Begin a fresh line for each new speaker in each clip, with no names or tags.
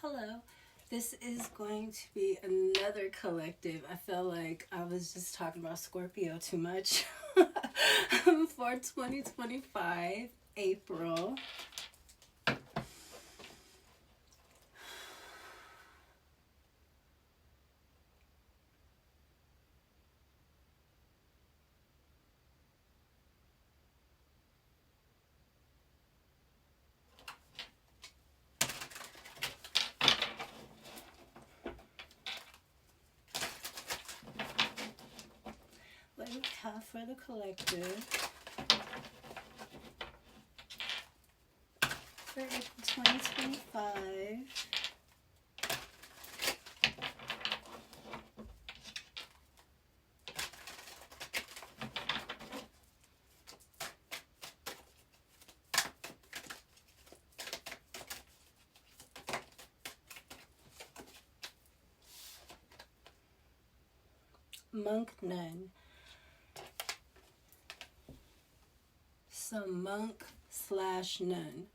Hello. This is going to be another collective. I feel like I was just talking about Scorpio too much. For 2025, April. What do we have for the collective for April 2025? Monk nun. So monk / nun.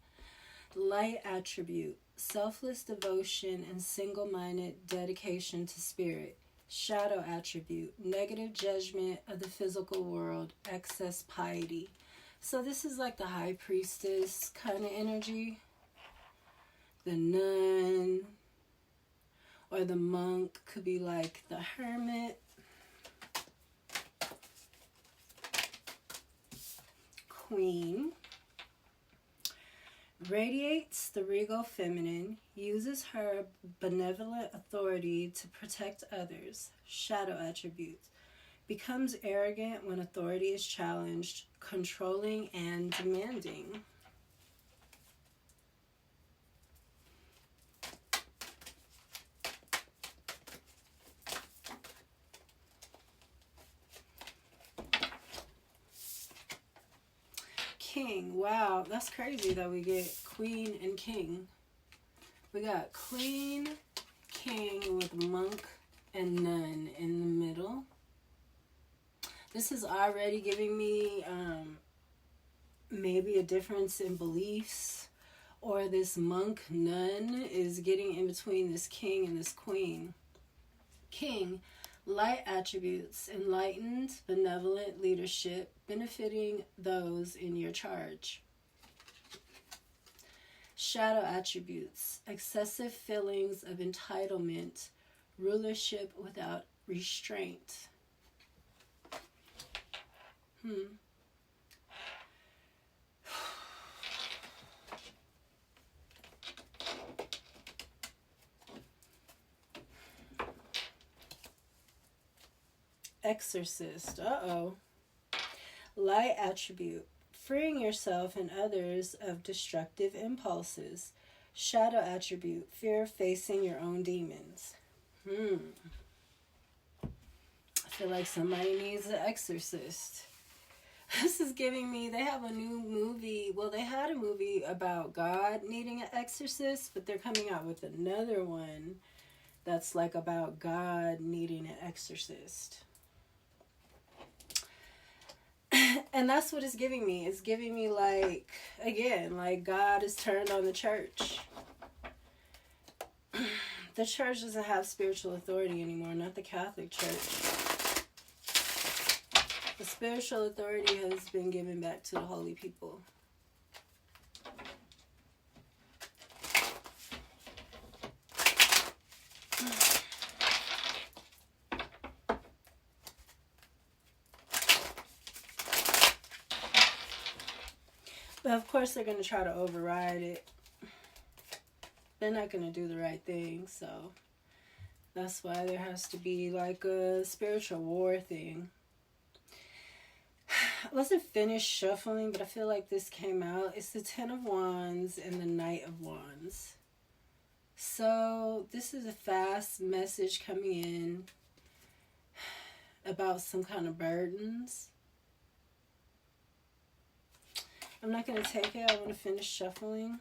Light attribute. Selfless devotion and single-minded dedication to spirit. Shadow attribute. Negative judgment of the physical world. Excess piety. So this is like the High Priestess kind of energy. The nun or the monk could be like the Hermit. Queen. Radiates the regal feminine, uses her benevolent authority to protect others. Shadow attributes. Becomes arrogant when authority is challenged, controlling and demanding. King. Wow, that's crazy that we get queen and king. We got queen, king with monk and nun in the middle. This is already giving me maybe a difference in beliefs, or this monk nun is getting in between this king and this queen. King. Light attributes, enlightened, benevolent leadership, benefiting those in your charge. Shadow attributes, excessive feelings of entitlement, rulership without restraint. Exorcist. Light attribute. Freeing yourself and others of destructive impulses. Shadow attribute. Fear of facing your own demons. I feel like somebody needs an exorcist. This is giving me, they have a new movie. Well, they had a movie about God needing an exorcist, but they're coming out with another one that's like about God needing an exorcist. And that's what it's giving me. It's giving me like, again, like God is turned on the church. The church doesn't have spiritual authority anymore, not the Catholic Church. The spiritual authority has been given back to the holy people. But of course they're going to try to override it. They're not going to do the right thing, so that's why there has to be like a spiritual war thing. I wasn't finished shuffling, but I feel like this came out. It's the Ten of Wands and the Knight of Wands. So this is a fast message coming in about some kind of burdens. I'm not going to take it. I want to finish shuffling.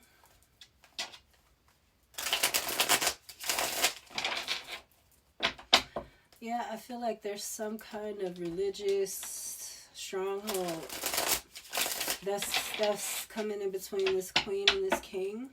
Yeah, I feel like there's some kind of religious stronghold that's coming in between this queen and this king.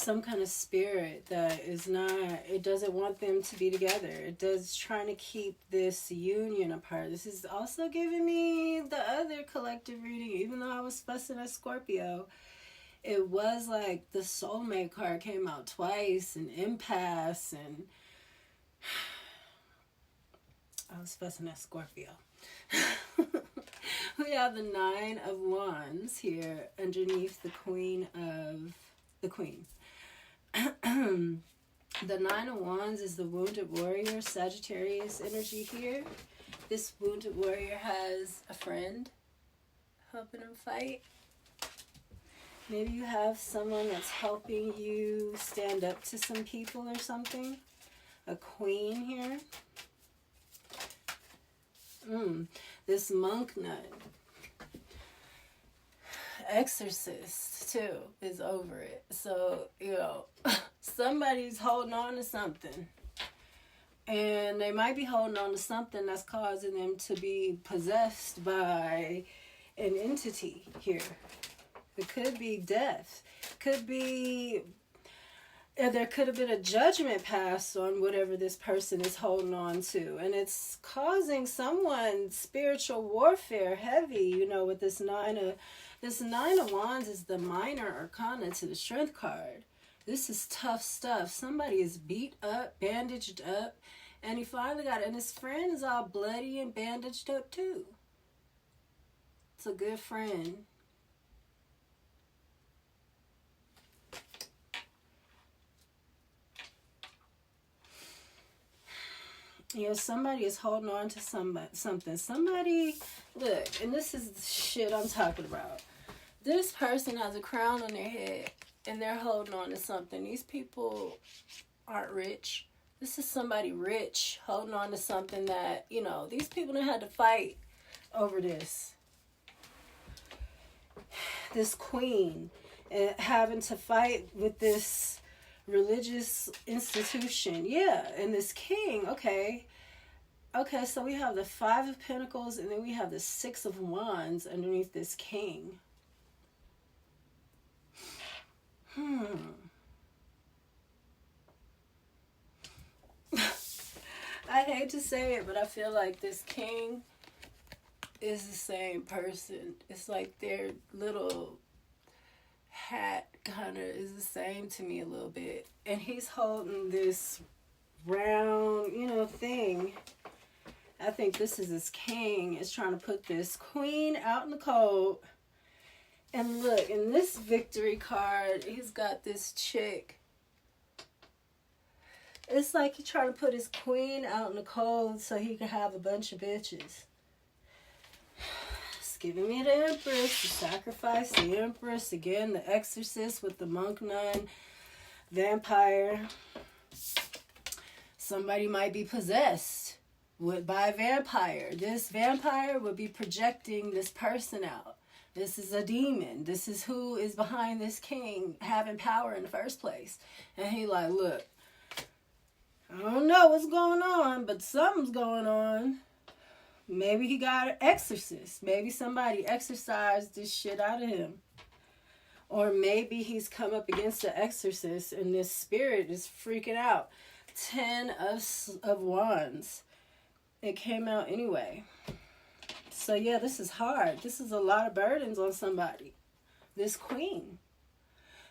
some kind of spirit that is not, it doesn't want them to be together. It does, trying to keep this union apart. This is also giving me the other collective reading, even though I was fussing at Scorpio. It was like the soulmate card came out twice, and impasse, and I was fussing at Scorpio. We have the Nine of Wands here underneath the Queen. The Nine of Wands is the wounded warrior, Sagittarius energy here. This wounded warrior has a friend helping him fight. Maybe you have someone that's helping you stand up to some people or something. A queen here. This monk nun. Exorcist, too, is over it. So, you know, somebody's holding on to something. And they might be holding on to something that's causing them to be possessed by an entity here. It could be death. Could be, there could have been a judgment passed on whatever this person is holding on to. And it's causing someone spiritual warfare heavy, you know, with this Nine of Wands is the Minor Arcana to the Strength card. This is tough stuff. Somebody is beat up, bandaged up, and he finally got it. And his friend is all bloody and bandaged up too. It's a good friend. You know, somebody is holding on to something. Somebody, look, and this is the shit I'm talking about. This person has a crown on their head, and they're holding on to something. These people aren't rich. This is somebody rich holding on to something that, you know, these people done had to fight over this. This queen, and having to fight with this religious institution. Yeah, and this king, okay, so we have the Five of Pentacles, and then we have the Six of Wands underneath this king. I hate to say it, but I feel like this king is the same person. It's like their little hat kind of is the same to me a little bit. And he's holding this round, you know, thing. I think this is his king is trying to put this queen out in the cold. And look, in this victory card, he's got this chick. It's like he's trying to put his queen out in the cold so he can have a bunch of bitches. It's giving me the Empress, the sacrifice, the Empress. Again, the Exorcist with the monk nun, vampire. Somebody might be possessed by a vampire. This vampire would be projecting this person out. This is a demon. This is who is behind this king having power in the first place. And he like, look, I don't know what's going on, but something's going on. Maybe he got an exorcist. Maybe somebody exorcised this shit out of him. Or maybe he's come up against the exorcist and this spirit is freaking out. 10 of Wands. It came out anyway. So yeah, this is hard. This is a lot of burdens on somebody. This queen.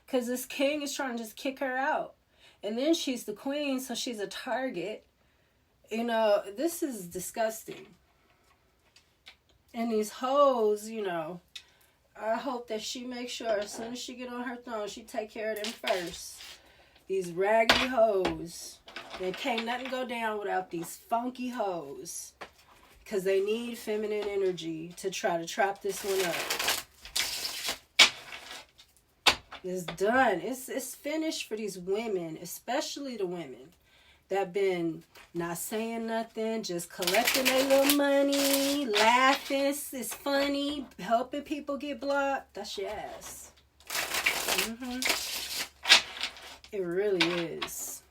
Because this king is trying to just kick her out. And then she's the queen, so she's a target. You know, this is disgusting. And these hoes, you know, I hope that she makes sure as soon as she get on her throne, she take care of them first. These raggedy hoes. There can't nothing go down without these funky hoes. Because they need feminine energy to try to trap this one up. It's done. It's finished for these women, especially the women that been not saying nothing, just collecting their little money, laughing, it's funny, helping people get blocked. That's your ass. It really is.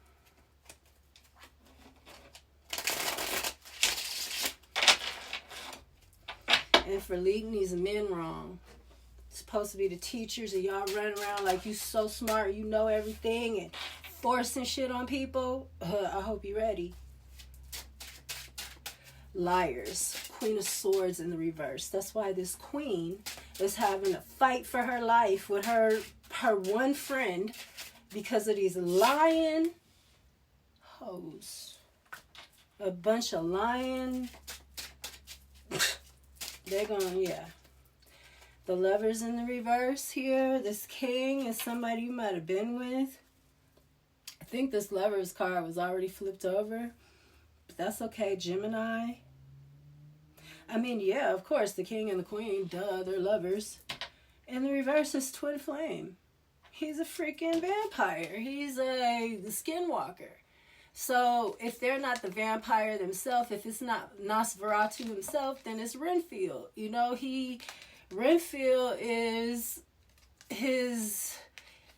And for leading these men wrong. Supposed to be the teachers, and y'all run around like you so smart, you know everything, and forcing shit on people. I hope you're ready. Liars. Queen of Swords in the reverse. That's why this queen is having a fight for her life with her one friend because of these lying hoes. A bunch of lying. They're going, yeah. The Lovers in the reverse here. This king is somebody you might have been with. I think this Lovers card was already flipped over. But that's okay. Gemini. I mean, yeah, of course, the king and the queen, duh, they're lovers. And the reverse is Twin Flame. He's a freaking vampire. He's a skinwalker. So if they're not the vampire themselves, if it's not Nosferatu himself, then it's Renfield. You know, Renfield is his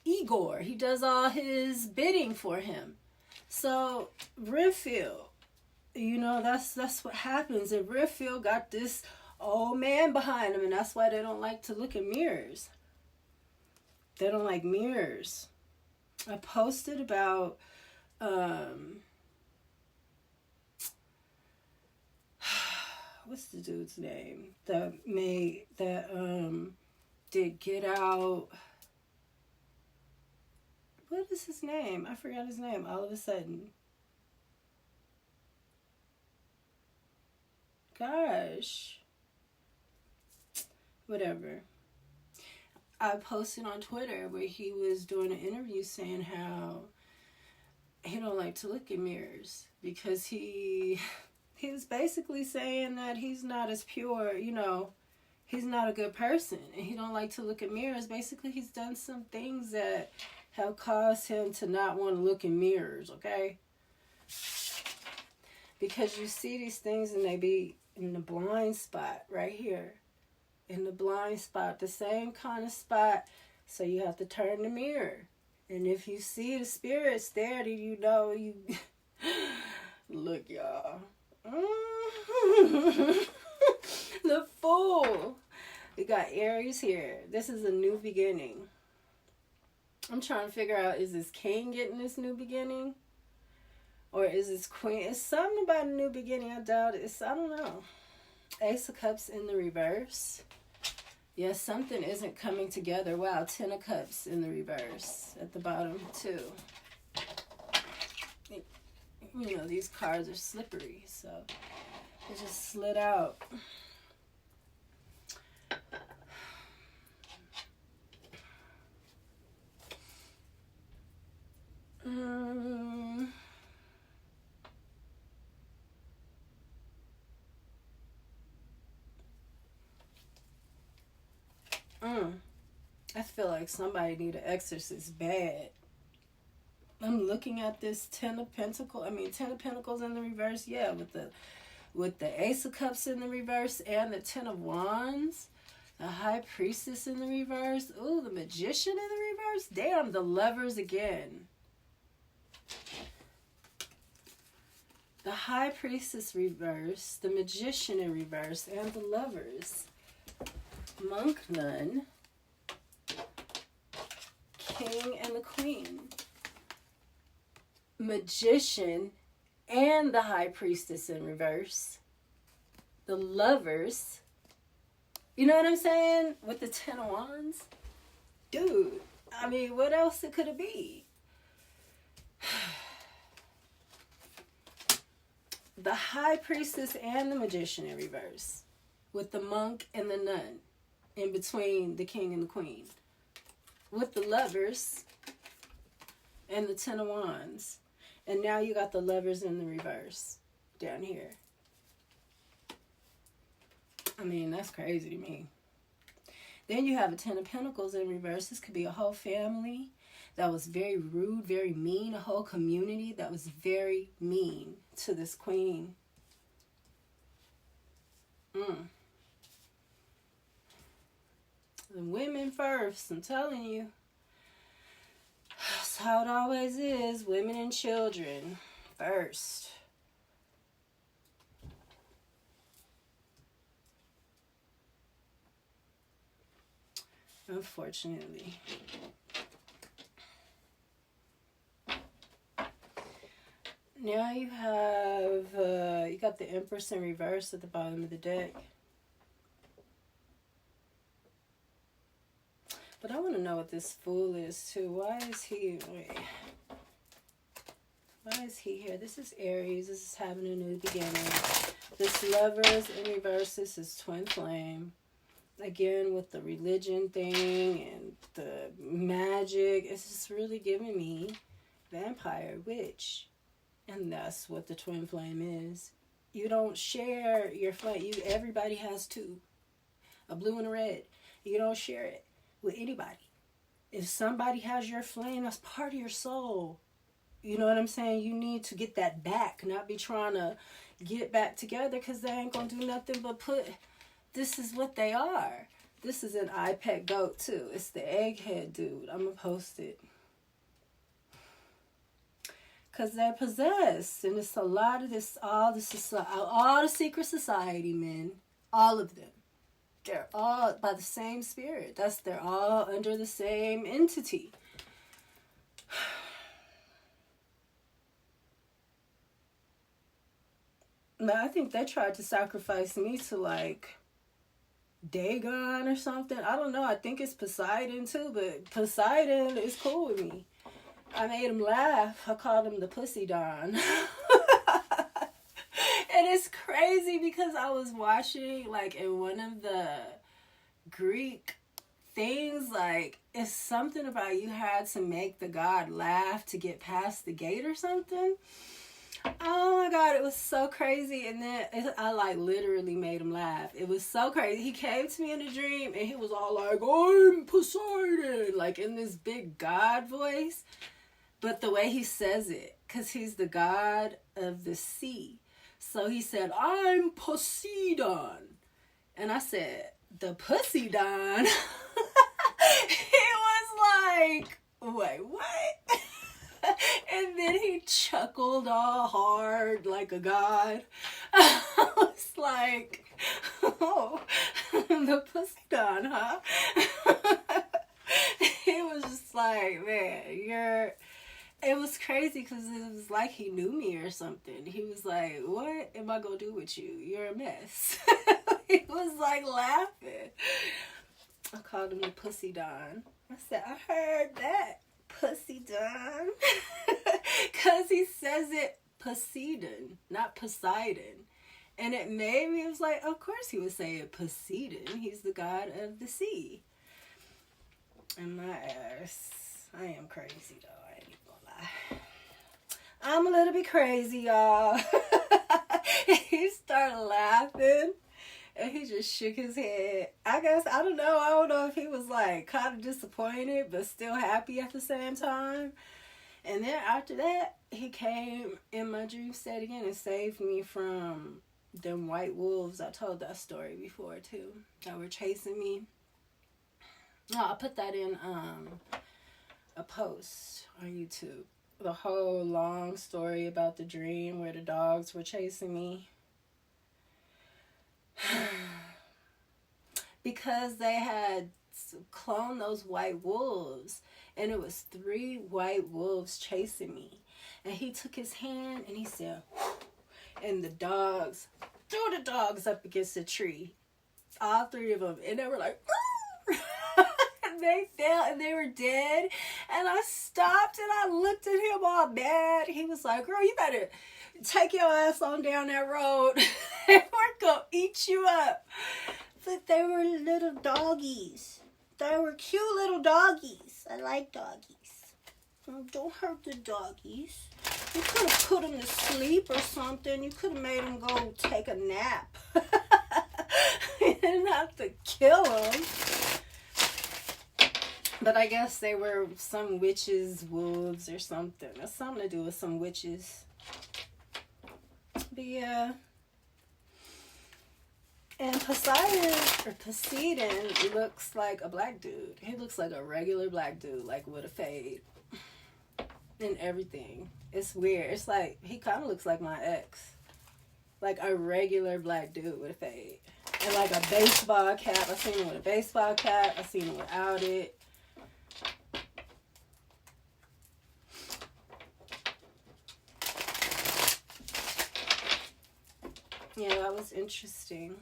Igor. He does all his bidding for him. So Renfield, you know, that's what happens. And Renfield got this old man behind him, and that's why they don't like to look in mirrors. They don't like mirrors. I posted about what's the dude's name that did Get Out? What is his name? I forgot his name all of a sudden. Gosh. Whatever. I posted on Twitter where he was doing an interview saying how he don't like to look in mirrors because he was basically saying that he's not as pure, you know, he's not a good person and he don't like to look in mirrors. Basically, he's done some things that have caused him to not want to look in mirrors, okay? Because you see these things and they be in the blind spot right here. In the blind spot, the same kind of spot. So you have to turn the mirror. And if you see the spirits there, then you know you... Look, y'all. The Fool. We got Aries here. This is a new beginning. I'm trying to figure out, is this king getting this new beginning? Or is this queen? It's something about a new beginning. I doubt it. I don't know. Ace of Cups in the reverse. Yes, something isn't coming together. Wow, 10 of Cups in the reverse at the bottom, too. You know, these cards are slippery, so it just slid out. I feel like somebody need an exorcist bad. I'm looking at this 10 of Pentacles in the reverse, yeah, with the Ace of Cups in the reverse and the 10 of Wands, the High Priestess in the reverse, ooh, the Magician in the reverse, damn, the Lovers again. The High Priestess reverse, the Magician in reverse, and the Lovers. Monk, Nun, King and the Queen, Magician and the High Priestess in reverse, the Lovers, you know what I'm saying, with the 10 of Wands. Dude, I mean, what else could it be? The High Priestess and the Magician in reverse, with the Monk and the Nun in between the King and the Queen, with the Lovers and the 10 of Wands. And now you got the Lovers in the reverse down here. I mean, that's crazy to me. Then you have a 10 of Pentacles in reverse. This could be a whole family that was very rude, very mean. A whole community that was very mean to this queen. The women first, I'm telling you. That's how it always is. Women and children first. unfortunately. Now you have, you got the Empress in reverse at the bottom of the deck. But I want to know what this Fool is too. Why is he, wait. Why is he here? This is Aries. This is having a new beginning. This Lovers in reverse. This is Twin Flame. Again, with the religion thing and the magic. It's just really giving me Vampire, Witch. And that's what the Twin Flame is. You don't share your flame. Everybody has two. A blue and a red. You don't share it with anybody. If somebody has your flame, that's part of your soul. You know what I'm saying? You need to get that back. Not be trying to get back together, because they ain't going to do nothing but put... This is what they are. This is an iPet goat too. It's the egghead dude. I'm going to post it. Because they're possessed. And it's a lot of this, all the secret society men. All of them. They're all by the same spirit. They're all under the same entity. But I think they tried to sacrifice me to like Dagon or something. I don't know. I think it's Poseidon too, but Poseidon is cool with me. I made him laugh. I called him the Pussy Don. And it's crazy because I was watching, like, in one of the Greek things, like, it's something about you had to make the god laugh to get past the gate or something. Oh my God, it was so crazy. And then I like literally made him laugh. It was so crazy. He came to me in a dream and he was all like, I'm Poseidon, like in this big god voice. But the way he says it, because he's the god of the sea. So he said, I'm Poseidon. And I said, the Pussy Don. He was like, wait, what? And then he chuckled all hard like a god. I was like, oh, the Pussy Don, huh? He was just like, man, it was crazy because it was like he knew me or something. He was like, what am I going to do with you? You're a mess. He was like laughing. I called him the Pussy Don. I said, I heard that. Pussy Don. Because he says it Poseidon, not Poseidon. And it made me, it was like, of course he would say it Poseidon. He's the god of the sea. And my ass, I am crazy though. I ain't even gonna lie. I'm a little bit crazy, y'all. He started laughing. And he just shook his head. I don't know if he was like kind of disappointed, but still happy at the same time. And then after that, he came in my dream state again and saved me from them white wolves. I told that story before too, that were chasing me. No, I'll put that in a post on YouTube. The whole long story about the dream where the dogs were chasing me. Because they had cloned those white wolves, and it was 3 white wolves chasing me. And he took his hand and he said, and the dogs threw the dogs up against a tree, all 3 of them, and they were like, and they fell and they were dead. And I stopped and I looked at him all bad. He was like, girl, you better take your ass on down that road. And we're gonna eat you up. But they were little doggies. They were cute little doggies. I like doggies. Don't hurt the doggies. You could have put them to sleep or something. You could have made them go take a nap. You didn't have to kill them. But I guess they were some witches, wolves, or something. That's something to do with some witches. But yeah. And Poseidon looks like a black dude. He looks like a regular black dude, like with a fade. And everything. It's weird. It's like, he kind of looks like my ex. Like a regular black dude with a fade. And like a baseball cap. I seen it with a baseball cap. I seen it without it. Yeah, that was interesting.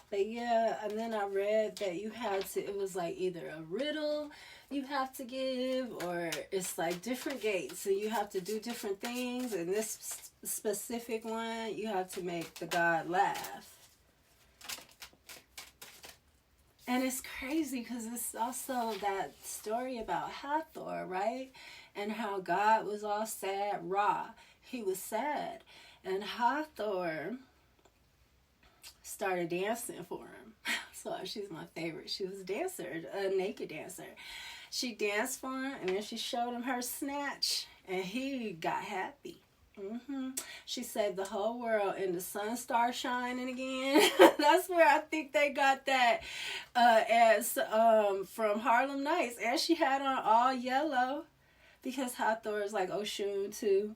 But yeah, and then I read that you had to, it was like either a riddle you have to give, or it's like different gates, and you have to do different things. And this specific one, you have to make the god laugh. And it's crazy because it's also that story about Hathor, right? And how God was all sad. Ra, he was sad. And Hathor started dancing for him. So she's my favorite. She was a dancer, a naked dancer. She danced for him, and then she showed him her snatch, and he got happy. She saved the whole world, and the sun started shining again. That's where I think they got that as from Harlem Nights. And she had on all yellow because Hathor is like Oshun too.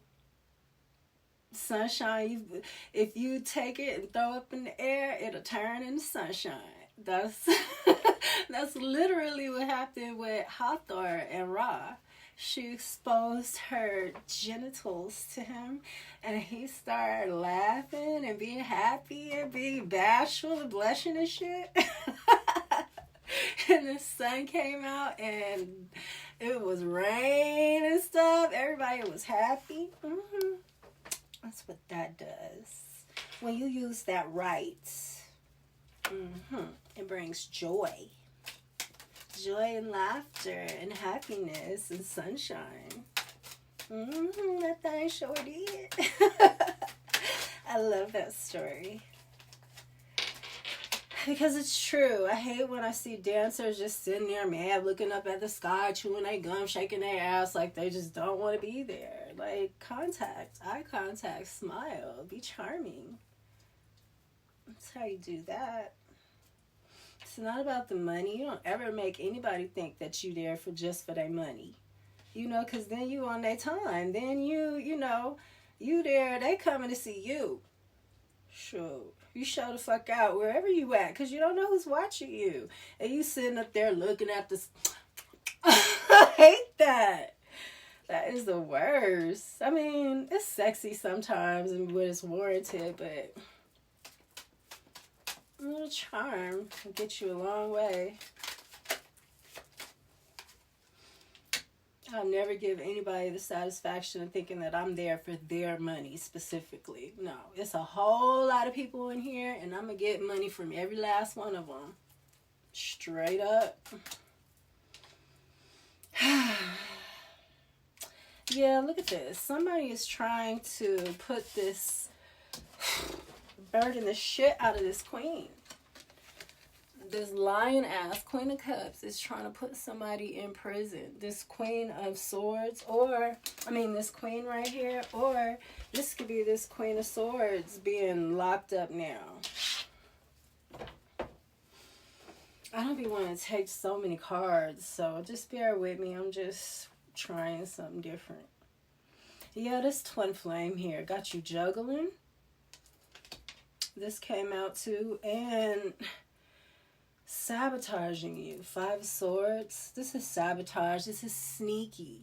Sunshine, if you take it and throw it in the air, it'll turn into sunshine. That's that's literally what happened with Hathor and Ra. She exposed her genitals to him, and he started laughing and being happy and being bashful and blushing and shit. And the sun came out, and it was rain and stuff. Everybody was happy. That's what that does. When you use that right, it brings joy. Joy and laughter and happiness and sunshine. That thing sure did. I love that story. Because it's true. I hate when I see dancers just sitting there mad, looking up at the sky, chewing their gum, shaking their ass like they just don't want to be there. Like, eye contact, smile, be charming. That's how you do that. It's not about the money. You don't ever make anybody think that you there for just for their money. You know, because then you on their time. Then you know, you there, they coming to see you. Sure. You show the fuck out wherever you at, because you don't know who's watching you. And you sitting up there looking at this. I hate that. That is the worst. I mean, it's sexy sometimes and when it's warranted, but a little charm can get you a long way. I'll never give anybody the satisfaction of thinking that I'm there for their money specifically. No, it's a whole lot of people in here, and I'm going to get money from every last one of them. Straight up. Yeah, look at this. Somebody is trying to put this, burden the shit out of this queen. This lion-ass Queen of Cups is trying to put somebody in prison. This Queen of Swords, this Queen right here, or this could be this Queen of Swords being locked up now. I don't be wanting to take so many cards, so just bear with me. I'm just trying something different. Yeah, this twin flame here got you juggling. This came out too, and sabotaging you. 5 of Swords. This is sabotage. This is sneaky.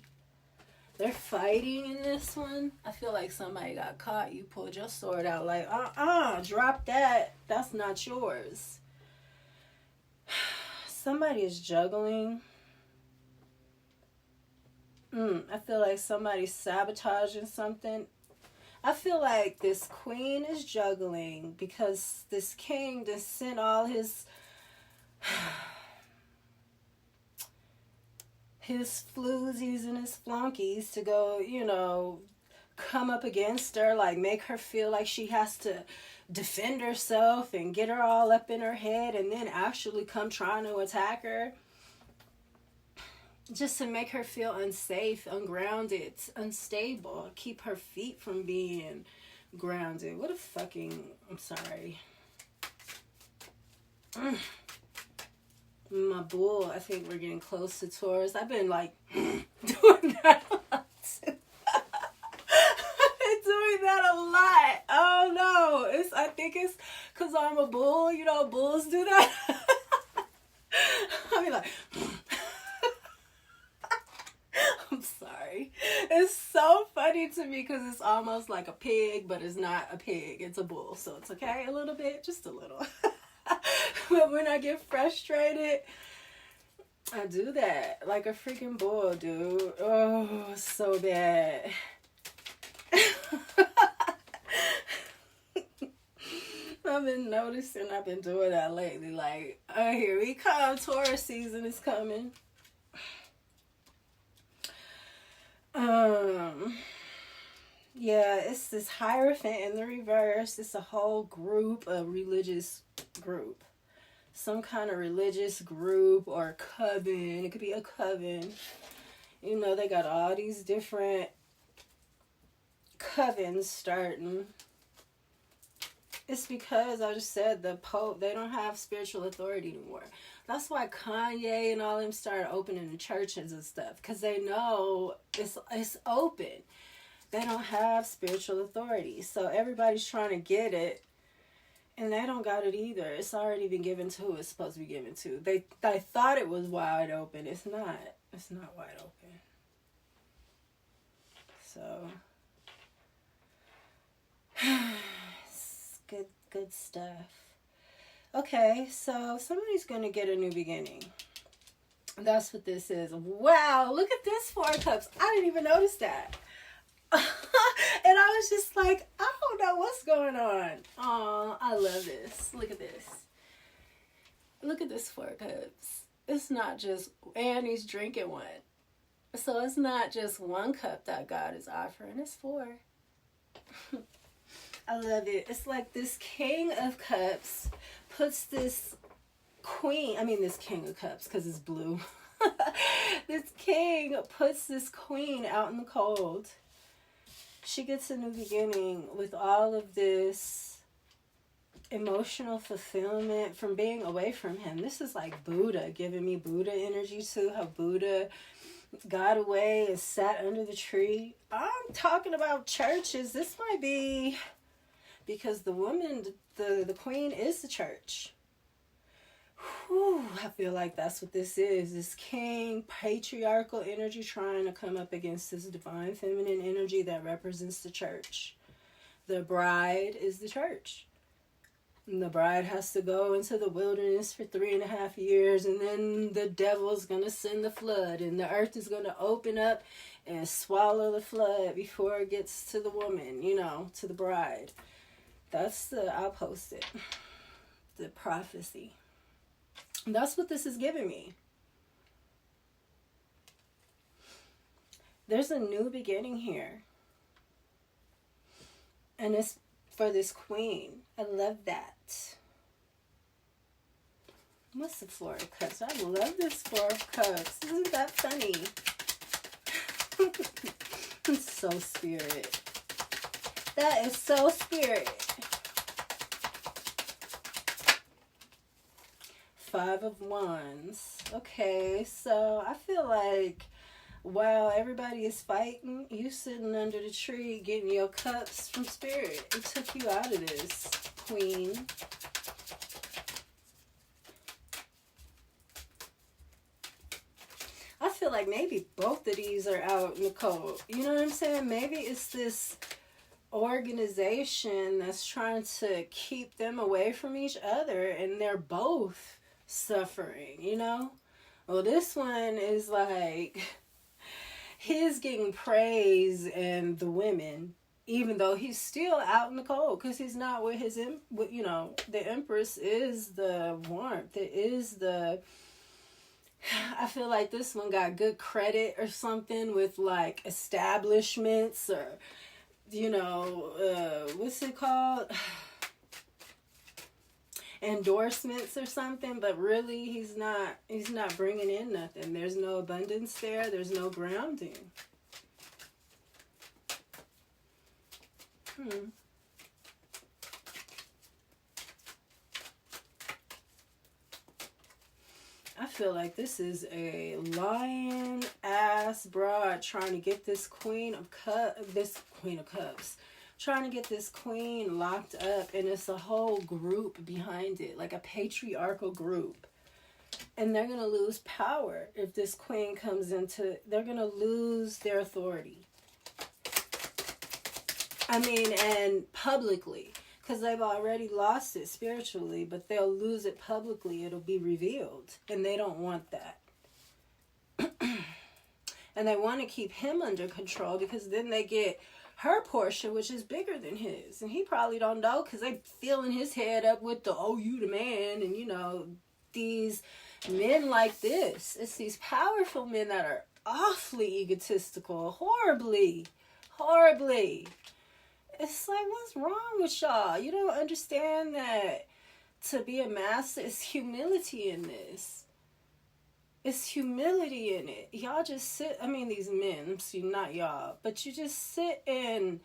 They're fighting in this one. I feel like somebody got caught. You pulled your sword out like, drop that. That's not yours. Somebody is juggling. I feel like somebody's sabotaging something. I feel like this queen is juggling because this king just sent all his floozies and his flunkies to go, come up against her, like make her feel like she has to defend herself and get her all up in her head, and then actually come trying to attack her. Just to make her feel unsafe, ungrounded, unstable. Keep her feet from being grounded. What a fucking... I'm sorry. My bull, I think we're getting close to Taurus. I've been, doing that a lot, too. I've been doing that a think it's because I'm a bull. You know, bulls do that. I mean, like, I'm sorry. It's so funny to me because it's almost like a pig, but it's not a pig. It's a bull. So it's okay a little bit, just a little. But when I get frustrated, I do that like a freaking bull, dude. Oh, so bad. I've been noticing, I've been doing that lately. Like, oh, here we come. Taurus season is coming. Yeah, it's this Hierophant in the reverse. It's a whole group, a religious group. Some kind of religious group or coven. It could be a coven. You know, they got all these different covens starting. It's because I just said the Pope, they don't have spiritual authority anymore. That's why Kanye and all them started opening the churches and stuff. Because they know it's open. They don't have spiritual authority. So everybody's trying to get it. And they don't got it either. It's already been given to who it's supposed to be given to. They thought it was wide open. It's not. It's not wide open. So, it's good stuff. Okay, so somebody's going to get a new beginning. That's what this is. Wow, look at this 4 of Cups. I didn't even notice that. And I was just like, I don't know what's going on. Oh, I love this. Look at this. Look at this 4 of Cups. It's not just, and he's drinking one. So it's not just 1 cup that God is offering. It's 4. I love it. It's like this King of Cups puts this this King of Cups because it's blue. This king puts this queen out in the cold. She gets a new beginning with all of this emotional fulfillment from being away from him. This is like Buddha, giving me Buddha energy too. How Buddha got away and sat under the tree. I'm talking about churches. This might be because the woman, the queen is the church. Whew, I feel like that's what this is. This king, patriarchal energy trying to come up against this divine feminine energy that represents the church. The bride is the church. And the bride has to go into the wilderness for 3.5 years, and then the devil's going to send the flood, and the earth is going to open up and swallow the flood before it gets to the woman, to the bride. I'll post it. The prophecy. That's what this is giving me. There's a new beginning here. And it's for this queen. I love that. What's the 4 of Cups? I love this 4 of Cups. Isn't that funny? It's so spirit. That is so spirit. 5 of Wands. Okay, so I feel like while everybody is fighting, you sitting under the tree getting your cups from spirit. It took you out of this, queen. I feel like maybe both of these are out in the cold. You know what I'm saying? Maybe it's this organization that's trying to keep them away from each other, and they're both suffering, Well, this one is like he's getting praise and the women, even though he's still out in the cold because he's not with his, the Empress is the warmth. It is I feel like this one got good credit or something with like establishments or, what's it called? Endorsements or something, but really he's not bringing in nothing. There's no abundance there. There's no grounding. I feel like this is a lion-ass broad trying to get this Queen of Cups, trying to get this queen locked up, and it's a whole group behind it, like a patriarchal group. And they're going to lose power if this queen comes into, they're going to lose their authority. I mean, and publicly, because they've already lost it spiritually, but they'll lose it publicly. It'll be revealed, and they don't want that. And they want to keep him under control, because then they get her portion, which is bigger than his. And he probably don't know, because they filling his head up with the, oh, you the man, and, you know, these men like this. It's these powerful men that are awfully egotistical, horribly. It's like, what's wrong with y'all? You don't understand that to be a master is humility in this. It's humility in it. Y'all just sit, I mean, these men, see, not y'all, but you just sit and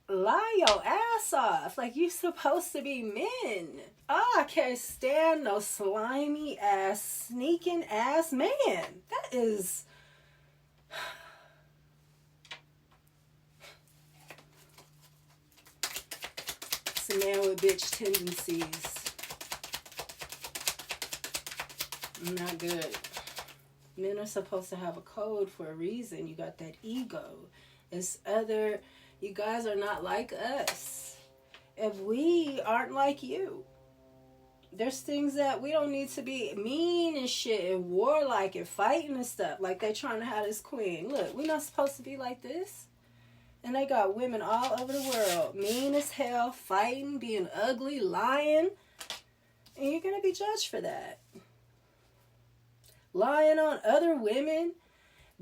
lie your ass off like you supposed to be men. Oh, I can't stand no slimy ass, sneaking ass man. That is... It's a man with bitch tendencies. Not good. Men are supposed to have a code for a reason. You got that ego. It's other... You guys are not like us. If we aren't like you, there's things that we don't need to be mean and shit and warlike and fighting and stuff. Like they trying to have this queen. Look, we're not supposed to be like this. And they got women all over the world, mean as hell, fighting, being ugly, lying. And you're going to be judged for that. Lying on other women,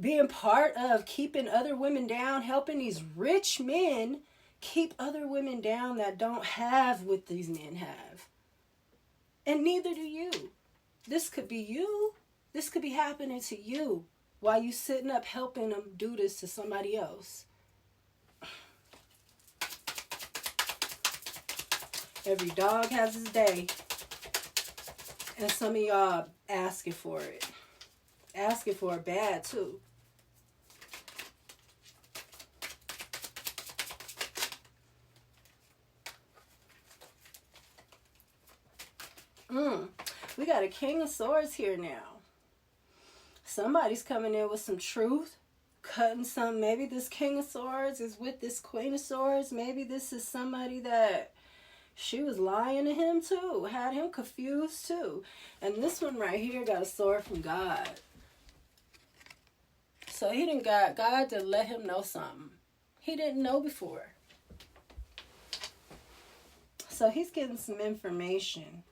being part of keeping other women down, helping these rich men keep other women down that don't have what these men have. And neither do you. This could be you. This could be happening to you while you sitting up helping them do this to somebody else. Every dog has his day. And some of y'all asking for it. Asking for it bad too. We got a King of Swords here now. Somebody's coming in with some truth. Cutting some. Maybe this King of Swords is with this Queen of Swords. Maybe this is somebody that she was lying to him too. Had him confused too. And this one right here got a sword from God. So he didn't got God to let him know something he didn't know before. So he's getting some information.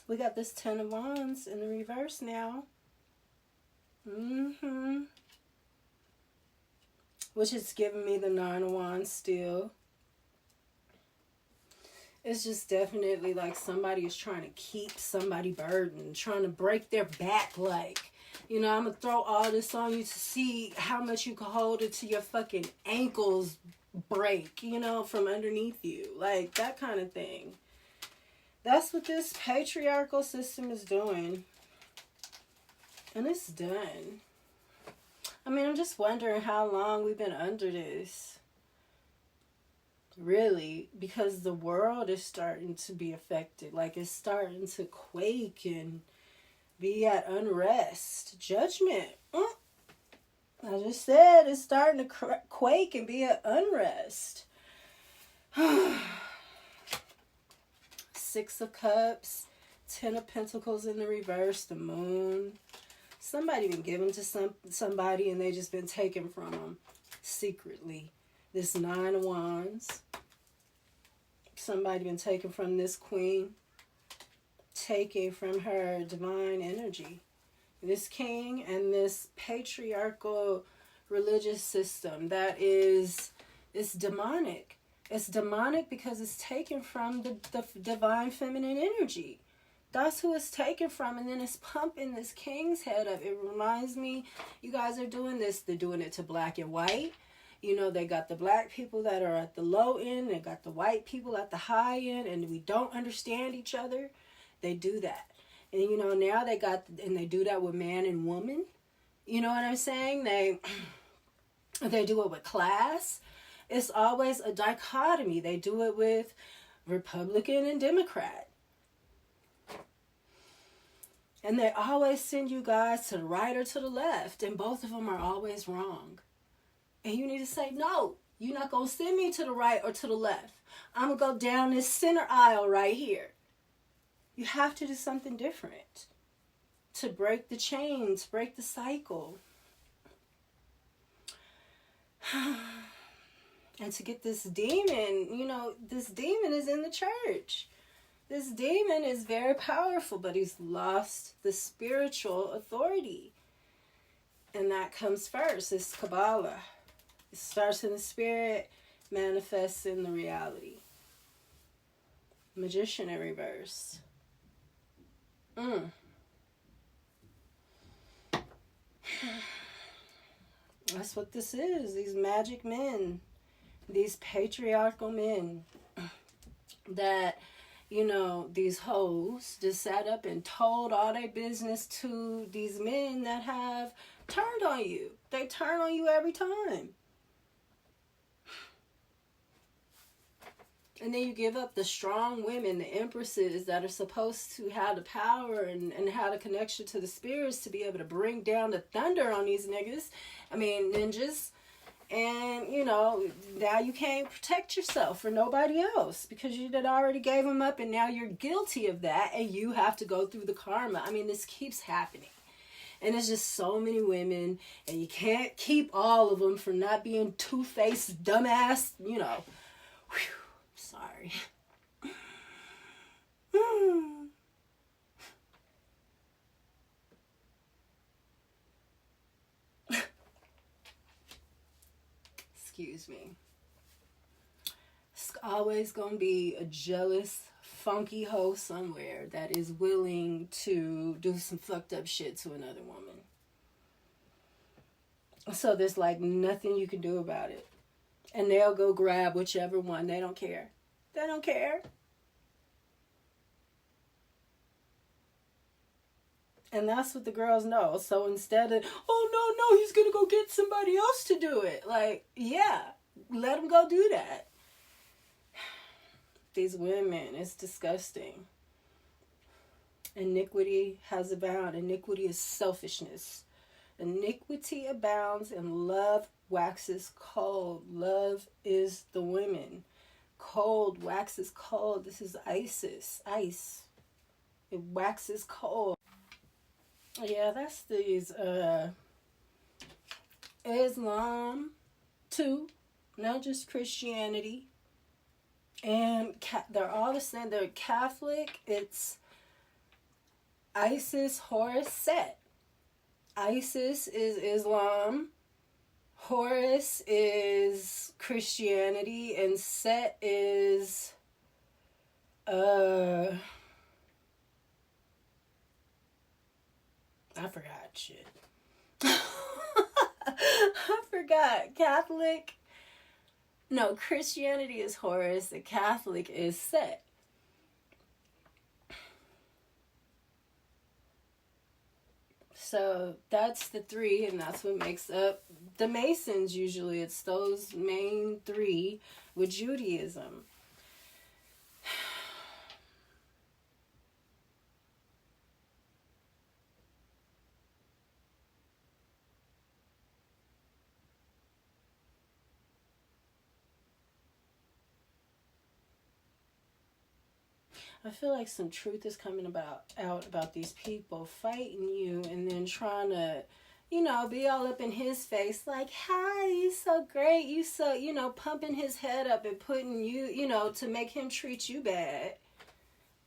We got this 10 of Wands in the reverse now. Which is giving me the 9 of Wands still. It's just definitely like somebody is trying to keep somebody burdened, trying to break their back. Like, you know, I'm going to throw all this on you to see how much you can hold it to your fucking ankles break, you know, from underneath you. Like, that kind of thing. That's what this patriarchal system is doing. And it's done. I mean, I'm just wondering how long we've been under this. Really, because the world is starting to be affected. Like, it's starting to quake and be at unrest. Judgment. I just said it's starting to quake and be at unrest. 6 of Cups, 10 of Pentacles in the reverse, the Moon. Somebody been given to somebody and they just been taken from them secretly. This 9 of Wands. Somebody been taken from this queen. Taken from her divine energy. This king and this patriarchal religious system that is, it's demonic. It's demonic because it's taken from the divine feminine energy. That's who it's taken from, and then it's pumping this king's head up. It reminds me, you guys are doing this. They're doing it to black and white. You know, they got the black people that are at the low end. They got the white people at the high end, and we don't understand each other. They do that. And, you know, now they do that with man and woman. You know what I'm saying? They do it with class. It's always a dichotomy. They do it with Republican and Democrat. And they always send you guys to the right or to the left. And both of them are always wrong. And you need to say, no, you're not going to send me to the right or to the left. I'm going to go down this center aisle right here. You have to do something different to break the chains, break the cycle. And to get this demon, you know, this demon is in the church. This demon is very powerful, but he's lost the spiritual authority. And that comes first. It's Kabbalah. It starts in the spirit, manifests in the reality. Magician in reverse. That's what this is. These magic men. These patriarchal men. That, you know, these hoes just sat up and told all their business to these men that have turned on you. They turn on you every time. And then you give up the strong women, the empresses that are supposed to have the power and have the connection to the spirits to be able to bring down the thunder on these niggas. I mean, ninjas. And, you know, now you can't protect yourself for nobody else because you had already gave them up and now you're guilty of that and you have to go through the karma. I mean, this keeps happening. And it's just so many women and you can't keep all of them for not being two-faced, dumbass, you know. Whew. Sorry. Excuse me. It's always going to be a jealous, funky hoe somewhere that is willing to do some fucked up shit to another woman. So there's like nothing you can do about it. And they'll go grab whichever one. They don't care. They don't care. And that's what the girls know. So instead of, oh, no, he's going to go get somebody else to do it. Like, yeah, let him go do that. These women, it's disgusting. Iniquity has abounded. Iniquity is selfishness. Iniquity abounds and love waxes cold. Love is the women. Cold waxes cold. This is Isis. Ice. It waxes cold. Yeah, that's these Islam too. Not just Christianity. And they're all the same. They're Catholic. It's Isis, Horus, Set. Isis is Islam. Horus is Christianity. And Set is I forgot shit. I forgot. Catholic. No, Christianity is Horus. The Catholic is Set. So that's the three, and that's what makes up the Masons usually. It's those main three with Judaism. I feel like some truth is coming out about these people fighting you and then trying to, you know, be all up in his face like, hi, you so great, you so, you know, pumping his head up and putting you, you know, to make him treat you bad.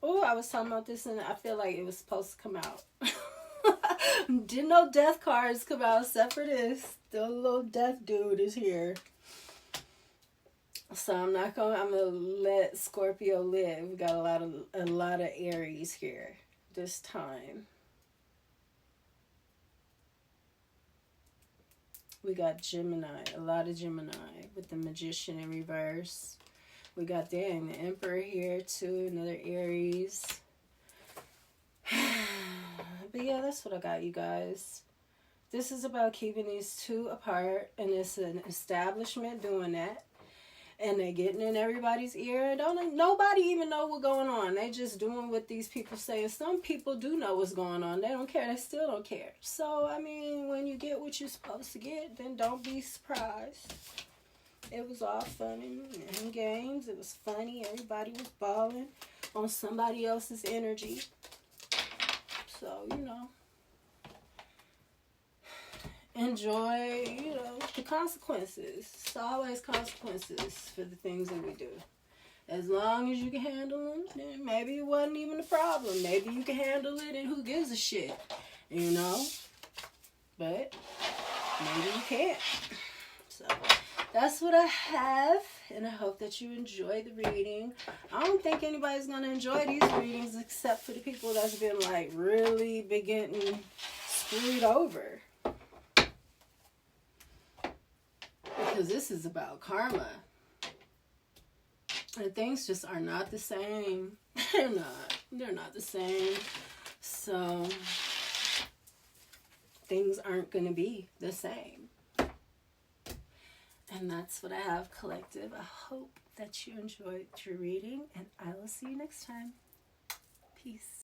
Oh, I was talking about this and I feel like it was supposed to come out. Didn't no death cards come out except for this. The little death dude is here. So I'm gonna let Scorpio live. We got a lot of Aries here this time. We got Gemini, a lot of Gemini with the Magician in reverse. We got the Emperor here too, another Aries. yeah, that's what I got, you guys. This is about keeping these two apart, and it's an establishment doing that. And they're getting in everybody's ear, and nobody even know what's going on. They just doing what these people say. And some people do know what's going on. They don't care. They still don't care. So, I mean, when you get what you're supposed to get, then don't be surprised. It was all fun and games. It was funny. Everybody was balling on somebody else's energy. So, you know, enjoy, you know, the consequences. It's always consequences for the things that we do. As long as you can handle them, then maybe it wasn't even a problem. Maybe you can handle it, and who gives a shit, you know? But maybe you can't. So that's what I have, and I hope that you enjoy the reading. I don't think anybody's going to enjoy these readings except for the people that's been, like, really been getting screwed over. Because this is about karma. And things just are not the same. They're not. They're not the same. So things aren't going to be the same. And that's what I have, collective. I hope that you enjoyed your reading, and I will see you next time. Peace.